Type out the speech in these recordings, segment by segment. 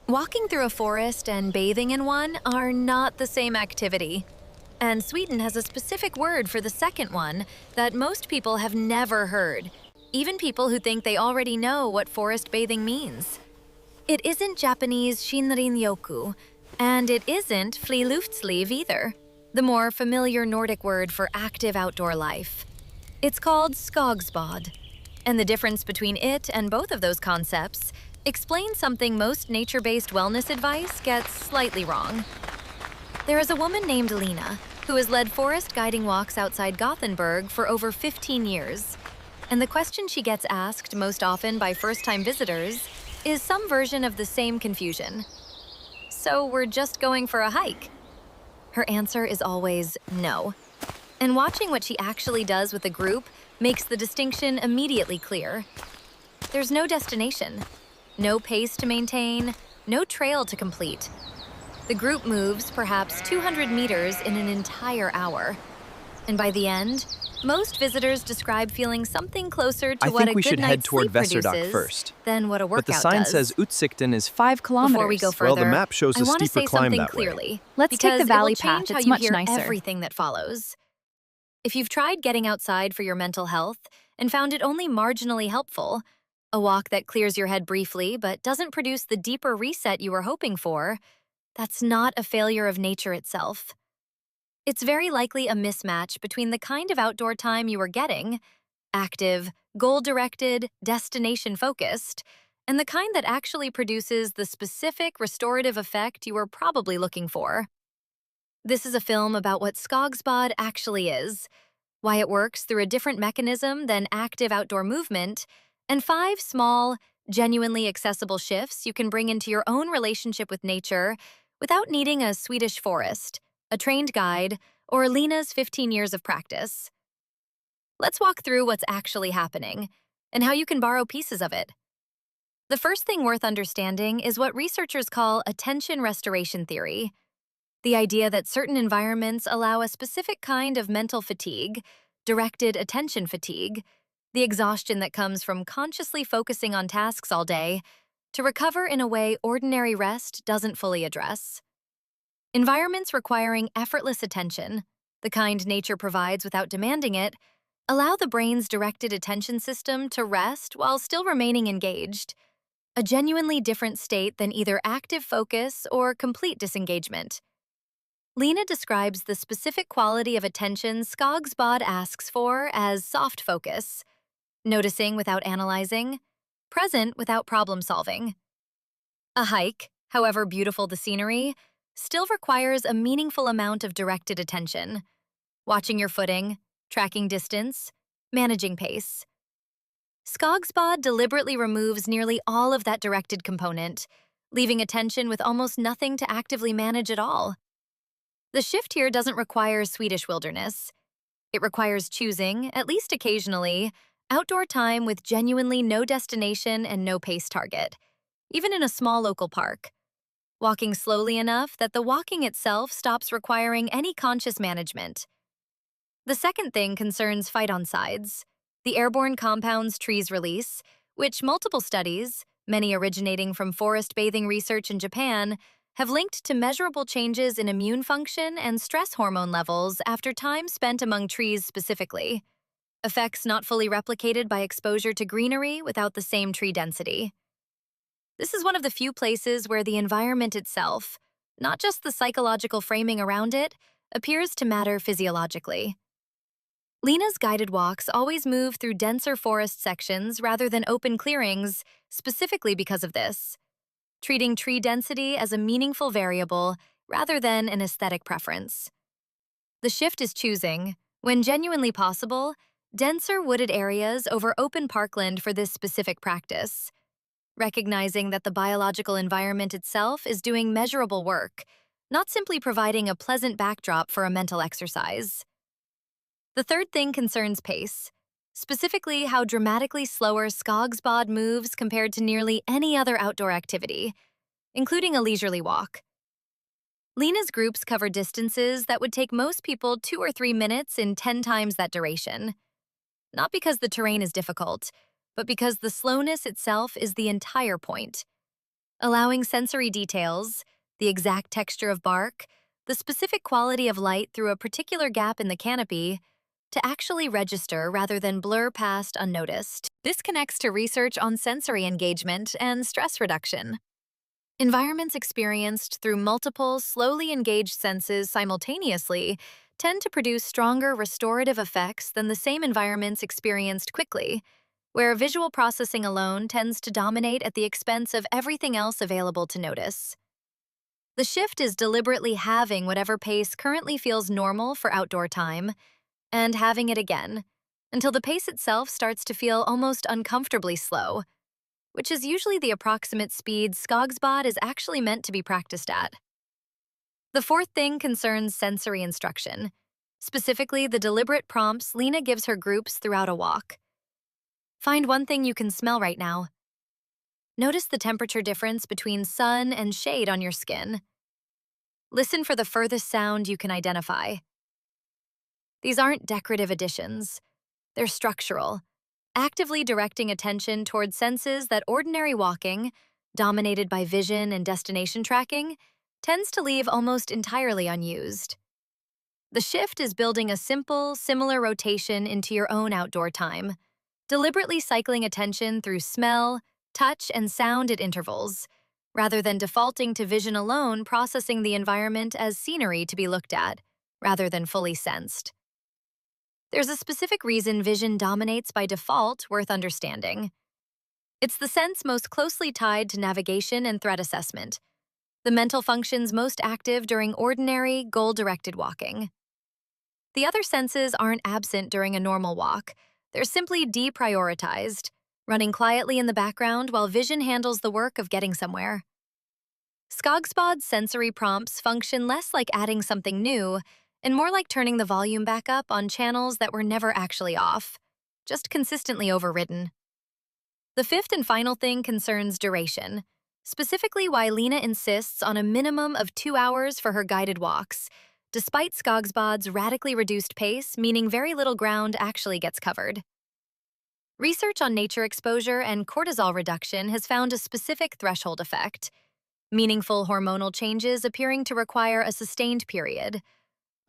Walking through a forest and bathing in one are not the same activity. And Sweden has a specific word for the second one that most people have never heard, even people who think they already know what forest bathing means. It isn't Japanese shinrin-yoku, and it isn't friluftsliv either, the more familiar Nordic word for active outdoor life. It's called Skogsbad, and the difference between it and both of those concepts explains something most nature-based wellness advice gets slightly wrong. There is a woman named Lena who has led forest guiding walks outside Gothenburg for over 15 years. And the question she gets asked most often by first-time visitors is some version of the same confusion. So we're just going for a hike? Her answer is always no. And watching what she actually does with a group makes the distinction immediately clear. There's no destination, no pace to maintain, no trail to complete. The group moves perhaps 200 meters in an entire hour. And by the end, most visitors describe feeling something closer to what a good night's sleep produces first. than what a workout But the sign does. says Utsikten is 5 kilometers. Before we go further, Well, the map shows I a want to steeper say climb something that way. clearly. Let's take the because valley it will change path. It's how you much hear nicer. everything that follows. If you've tried getting outside for your mental health and found it only marginally helpful, a walk that clears your head briefly but doesn't produce the deeper reset you were hoping for, that's not a failure of nature itself. It's very likely a mismatch between the kind of outdoor time you were getting, active, goal-directed, destination-focused, and the kind that actually produces the specific restorative effect you were probably looking for. This is a film about what Skogsbad actually is, why it works through a different mechanism than active outdoor movement, and 5 small, genuinely accessible shifts you can bring into your own relationship with nature without needing a Swedish forest, a trained guide, or Lena's 15 years of practice. Let's walk through what's actually happening and how you can borrow pieces of it. The first thing worth understanding is what researchers call attention restoration theory. The idea that certain environments allow a specific kind of mental fatigue, directed attention fatigue, the exhaustion that comes from consciously focusing on tasks all day, to recover in a way ordinary rest doesn't fully address. Environments requiring effortless attention, the kind nature provides without demanding it, allow the brain's directed attention system to rest while still remaining engaged, a genuinely different state than either active focus or complete disengagement. Lena describes the specific quality of attention Skogsbad asks for as soft focus, noticing without analyzing, present without problem-solving. A hike, however beautiful the scenery, still requires a meaningful amount of directed attention, watching your footing, tracking distance, managing pace. Skogsbad deliberately removes nearly all of that directed component, leaving attention with almost nothing to actively manage at all. The shift here doesn't require Swedish wilderness. It requires choosing, at least occasionally, outdoor time with genuinely no destination and no pace target, even in a small local park. Walking slowly enough that the walking itself stops requiring any conscious management. The second thing concerns phytoncides, the airborne compounds trees release, which multiple studies, many originating from forest bathing research in Japan, have linked to measurable changes in immune function and stress hormone levels after time spent among trees specifically, effects not fully replicated by exposure to greenery without the same tree density. This is one of the few places where the environment itself, not just the psychological framing around it, appears to matter physiologically. Lena's guided walks always move through denser forest sections rather than open clearings, specifically because of this, treating tree density as a meaningful variable rather than an aesthetic preference. The shift is choosing, when genuinely possible, denser wooded areas over open parkland for this specific practice, recognizing that the biological environment itself is doing measurable work, not simply providing a pleasant backdrop for a mental exercise. The third thing concerns pace, specifically how dramatically slower Skogsbad moves compared to nearly any other outdoor activity, including a leisurely walk. Lena's groups cover distances that would take most people 2 or 3 minutes in 10 times that duration. Not because the terrain is difficult, but because the slowness itself is the entire point. allowing sensory details, the exact texture of bark, the specific quality of light through a particular gap in the canopy, to actually register rather than blur past unnoticed. This connects to research on sensory engagement and stress reduction. Environments experienced through multiple, slowly engaged senses simultaneously tend to produce stronger restorative effects than the same environments experienced quickly, where visual processing alone tends to dominate at the expense of everything else available to notice. The shift is deliberately halving whatever pace currently feels normal for outdoor time, and halving it again, until the pace itself starts to feel almost uncomfortably slow, which is usually the approximate speed Skogsbad is actually meant to be practiced at. The fourth thing concerns sensory instruction, specifically the deliberate prompts Lena gives her groups throughout a walk. Find one thing you can smell right now. Notice the temperature difference between sun and shade on your skin. Listen for the furthest sound you can identify. These aren't decorative additions. They're structural, actively directing attention toward senses that ordinary walking, dominated by vision and destination tracking, tends to leave almost entirely unused. The shift is building a simple, similar rotation into your own outdoor time, deliberately cycling attention through smell, touch, and sound at intervals, rather than defaulting to vision alone, processing the environment as scenery to be looked at, rather than fully sensed. There's a specific reason vision dominates by default worth understanding. It's the sense most closely tied to navigation and threat assessment, the mental functions most active during ordinary, goal-directed walking. The other senses aren't absent during a normal walk. They're simply deprioritized, running quietly in the background while vision handles the work of getting somewhere. Skogsbad's sensory prompts function less like adding something new and more like turning the volume back up on channels that were never actually off, just consistently overridden. The fifth and final thing concerns duration, specifically why Lena insists on a minimum of 2 hours for her guided walks, despite Skogsbad's radically reduced pace, meaning very little ground actually gets covered. Research on nature exposure and cortisol reduction has found a specific threshold effect, meaningful hormonal changes appearing to require a sustained period,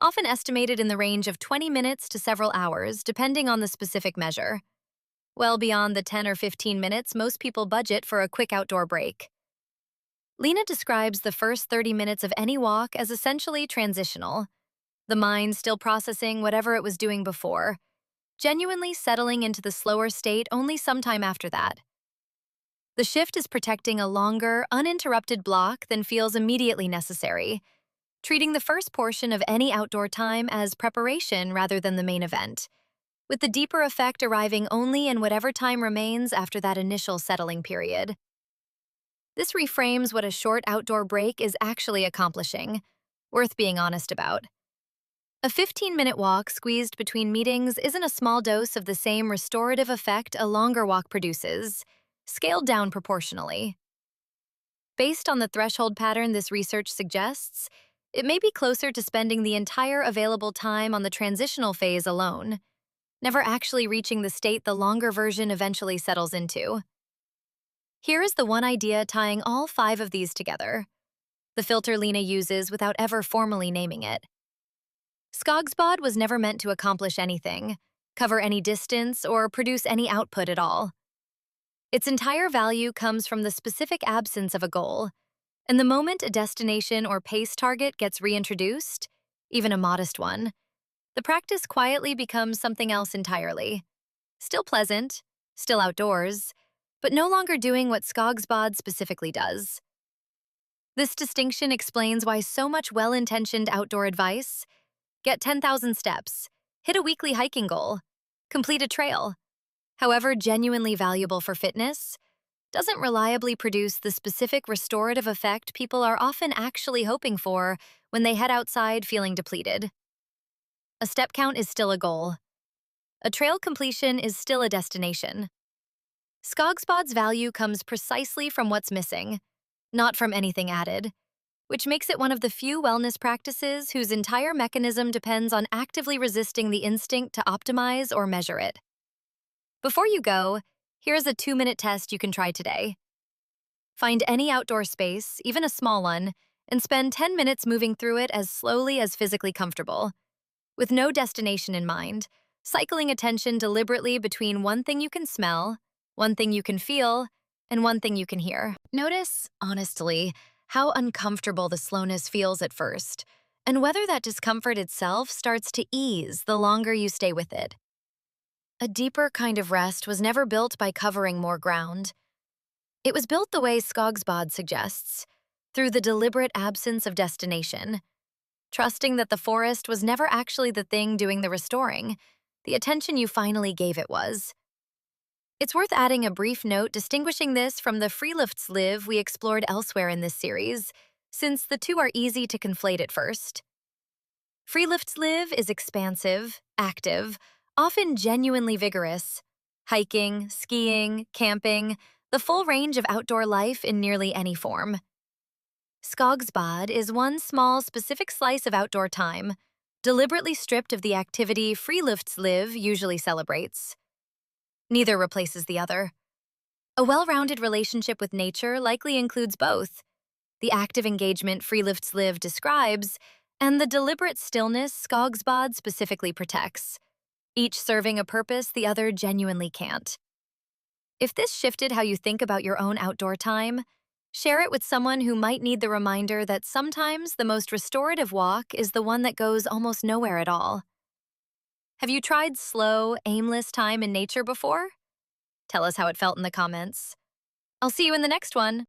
often estimated in the range of 20 minutes to several hours, depending on the specific measure. Well beyond the 10 or 15 minutes most people budget for a quick outdoor break. Lena describes the first 30 minutes of any walk as essentially transitional, the mind still processing whatever it was doing before, genuinely settling into the slower state only sometime after that. The shift is protecting a longer, uninterrupted block than feels immediately necessary, treating the first portion of any outdoor time as preparation rather than the main event, with the deeper effect arriving only in whatever time remains after that initial settling period. This reframes what a short outdoor break is actually accomplishing, worth being honest about. A 15-minute walk squeezed between meetings isn't a small dose of the same restorative effect a longer walk produces, scaled down proportionally. Based on the threshold pattern this research suggests, it may be closer to spending the entire available time on the transitional phase alone, never actually reaching the state the longer version eventually settles into. Here is the one idea tying all 5 of these together, the filter Lena uses without ever formally naming it. Skogsbad was never meant to accomplish anything, cover any distance, or produce any output at all. Its entire value comes from the specific absence of a goal, and the moment a destination or pace target gets reintroduced, even a modest one, the practice quietly becomes something else entirely. Still pleasant, still outdoors, but no longer doing what Skogsbad specifically does. This distinction explains why so much well-intentioned outdoor advice, get 10,000 steps, hit a weekly hiking goal, complete a trail, however genuinely valuable for fitness, doesn't reliably produce the specific restorative effect people are often actually hoping for when they head outside feeling depleted. A step count is still a goal. A trail completion is still a destination. Skogsbad's value comes precisely from what's missing, not from anything added, which makes it one of the few wellness practices whose entire mechanism depends on actively resisting the instinct to optimize or measure it. Before you go, here's a 2-minute test you can try today. Find any outdoor space, even a small one, and spend 10 minutes moving through it as slowly as physically comfortable. With no destination in mind, cycling attention deliberately between one thing you can smell, one thing you can feel, and one thing you can hear. Notice, honestly, how uncomfortable the slowness feels at first, and whether that discomfort itself starts to ease the longer you stay with it. A deeper kind of rest was never built by covering more ground. It was built the way Skogsbad suggests, through the deliberate absence of destination, trusting that the forest was never actually the thing doing the restoring. The attention you finally gave it was. It's worth adding a brief note distinguishing this from the friluftsliv we explored elsewhere in this series, since the two are easy to conflate at first. Friluftsliv is expansive, active, often genuinely vigorous. Hiking, skiing, camping, the full range of outdoor life in nearly any form. Skogsbad is one small, specific slice of outdoor time, deliberately stripped of the activity friluftsliv usually celebrates. Neither replaces the other. A well-rounded relationship with nature likely includes both, the active engagement friluftsliv describes, and the deliberate stillness Skogsbad specifically protects, each serving a purpose the other genuinely can't. If this shifted how you think about your own outdoor time, share it with someone who might need the reminder that sometimes the most restorative walk is the one that goes almost nowhere at all. Have you tried slow, aimless time in nature before? Tell us how it felt in the comments. I'll see you in the next one.